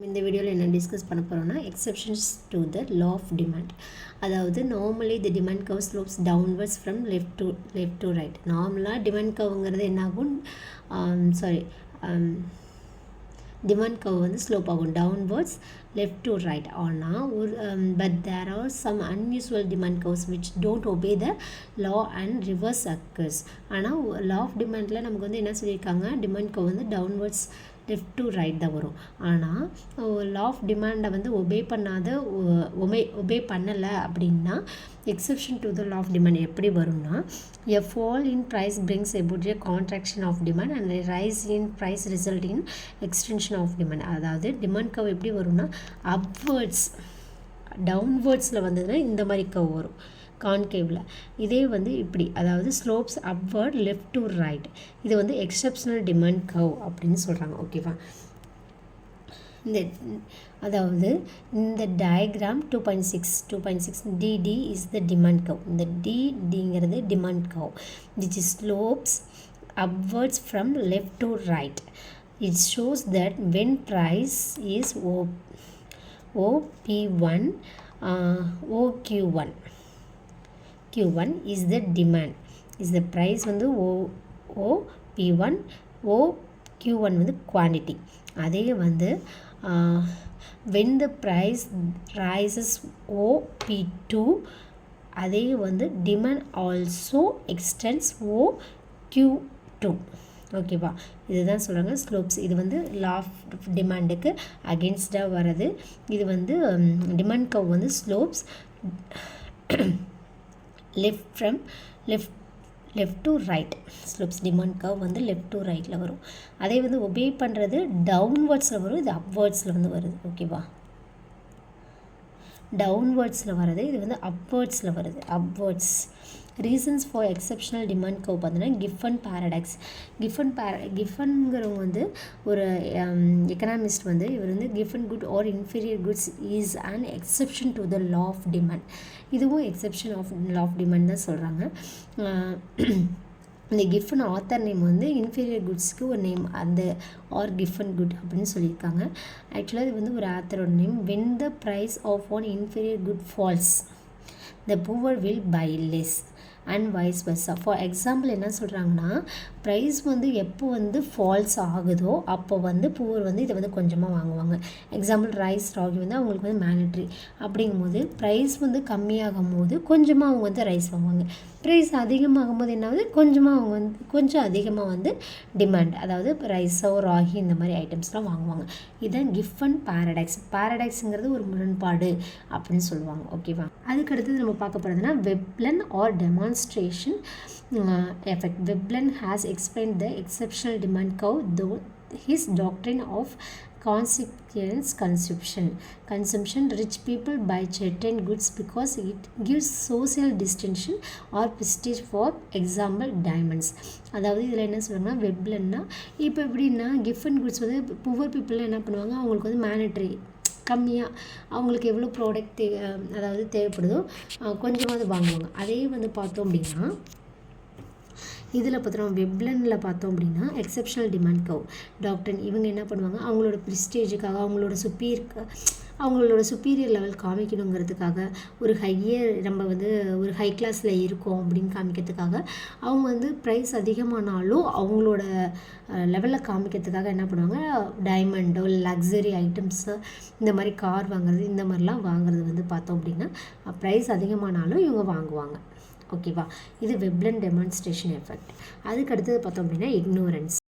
இந்த வீடியோவில் என்ன டிஸ்கஸ் பண்ண போகிறோம்னா exceptions to the law of demand. அதாவது normally the demand curve slopes downwards from left to right. நார்மலாக டிமாண்ட் கர்வுங்கிறது என்ன ஆகும், டிமாண்ட் கர்வ் வந்து ஸ்லோப் ஆகும் டவுன்வர்ட்ஸ் லெஃப்ட் டு ரைட். ஆனால் but there are some unusual demand curves which don't obey the law and reverse occurs. ஆனால் law of டிமாண்டில் நமக்கு வந்து என்ன சொல்லியிருக்காங்க, டிமாண்ட் கர்வ் வந்து டவுன்வர்ட்ஸ் லெஃப்ட் டு ரைட் தான் வரும். ஆனால் லா ஆஃப் டிமாண்டை வந்து ஒபே பண்ணலை அப்படின்னா exception to the law of demand எப்படி வரும்னா, a fall in price brings about a contraction of demand and rise in price result in extension of demand. அதாவது demand curve எப்படி வரும்னா அப்வர்ட்ஸ் டவுன்வர்ட்ஸில் வந்ததுன்னா இந்த மாதிரி கர்வ் வரும் கான்கேவில். இதே வந்து இப்படி, அதாவது slopes upward left to right, இது வந்து எக்ஸப்ஷனல் டிமாண்ட் கர்வ் அப்படின்னு சொல்கிறாங்க. ஓகேவா, அதாவது இந்த diagram 2.6 DD is the demand curve. இந்த டிங்கிறது demand curve which slopes upwards from left to right. It shows that when price is OP1 OQ1 Q1 is the demand, is the price வந்து OP1 OQ1 வந்து quantity. அதே வந்து when the price rises OP2, அதே வந்து demand also extends OQ2. ஓகேவா, இதுதான் சொல்கிறாங்க slopes. இது வந்து லா ஆஃப் டிமாண்டுக்கு அகென்ஸ்டாக வர்றது. இது வந்து டிமாண்ட் கர்வ் வந்து slopes left to right. Slopes demand curve வந்து லெஃப்ட் டு ரைட்டில் வரும். அதே வந்து ஒபே பண்ணுறது டவுன்வர்ட்ஸில் வரும், இது அப்வர்ட்ஸில் வந்து வருது. ஓகேவா, டவுன்வர்ட்ஸில் வர்றது, இது வந்து அப்வர்ட்ஸில் வருது, upwards. Reasons for exceptional demand curve பார்த்தீங்கன்னா கிஃபன் பேரடாக்ஸ். கிஃபன்கிறவங்க வந்து ஒரு எக்கனாமிஸ்ட் வந்து, இவர் வந்து Giffen good or inferior goods is an exception to the law of demand. இதுவும் exception of law of demand தான் சொல்கிறாங்க. இந்த கிஃபன் ஆத்தர் நேம் வந்து இன்ஃபீரியர் குட்ஸ்க்கு ஒரு நேம், அந்த ஆர் கிஃபன் குட் அப்படின்னு சொல்லியிருக்காங்க. ஆக்சுவலாக இது வந்து ஒரு ஆத்தரோட name. When the price of one inferior good falls the poor will buy less and vice versa. For example என்ன சொல்கிறாங்கன்னா, ப்ரைஸ் வந்து எப்போ வந்து ஃபால்ஸ் ஆகுதோ அப்போ வந்து புவர் வந்து இதை வந்து கொஞ்சமாக வாங்குவாங்க. எக்ஸாம்பிள் ரைஸ் ராகி வந்து அவங்களுக்கு வந்து மேண்டட்ரி. அப்படிங்கும்போது ப்ரைஸ் வந்து கம்மியாகும் போது கொஞ்சமாக அவங்க வந்து ரைஸ் வாங்குவாங்க. ப்ரைஸ் அதிகமாகும் போது என்ன ஆகுது, கொஞ்சமாக அவங்க வந்து கொஞ்சம் அதிகமாக வந்து டிமாண்ட், அதாவது ரைஸோ ராகி இந்த மாதிரி ஐட்டம்ஸ்லாம் வாங்குவாங்க. இதுதான் கிஃபன் பேரடாக்ஸ். பேரடாக்ஸுங்கிறது ஒரு முரண்பாடு அப்படின்னு சொல்லுவாங்க. ஓகேவா, அதுக்கடுத்தது நம்ம பார்க்க போகிறதுனா Veblen or demonstration effect. Veblen has explained the exceptional demand curve though his doctrine of consequence consumption. Rich people buy certain goods because it gives social distinction or prestige. For example diamonds. அதாவது இதில் என்ன சொல்கிறாங்கன்னா, வெப்லன்னா இப்போ எப்படின்னா கிஃபன் goods வந்து poor people என்ன பண்ணுவாங்க, அவங்களுக்கு வந்து மேண்டட்ரி கம்மியாக அவங்களுக்கு எவ்வளோ ப்ராடக்ட் அதாவது தேவைப்படுதோ கொஞ்சமாக வாங்குவாங்க. அதே வந்து பார்த்தோம் அப்படின்னா இதில் பார்த்தோம் வெப்லனில் பார்த்தோம் அப்படின்னா எக்ஸப்ஷனல் டிமாண்ட் கர்வ் டாக்டர் இவங்க என்ன பண்ணுவாங்க, அவங்களோட ப்ரிஸ்டேஜுக்காக அவங்களோட சுப்பீரியர் லெவல் காமிக்கணுங்கிறதுக்காக, ஒரு நம்ம வந்து ஒரு ஹை கிளாஸில் இருக்கோம் அப்படின்னு காமிக்கிறதுக்காக அவங்க வந்து ப்ரைஸ் அதிகமானாலும் அவங்களோட லெவலில் காமிக்கிறதுக்காக என்ன பண்ணுவாங்க, டைமண்டோ லக்ஸரி ஐட்டம்ஸு இந்த மாதிரி கார் வாங்குறது இந்த மாதிரிலாம் வாங்குறது வந்து பார்த்தோம் அப்படின்னா ப்ரைஸ் அதிகமானாலும் இவங்க வாங்குவாங்க. ஓகேவா, இது வெப்லன் டெமான்ஸ்ட்ரேஷன் எஃபெக்ட். அதுக்கு அடுத்தது பார்த்தோம் அப்படின்னா இக்னோரன்ஸ்.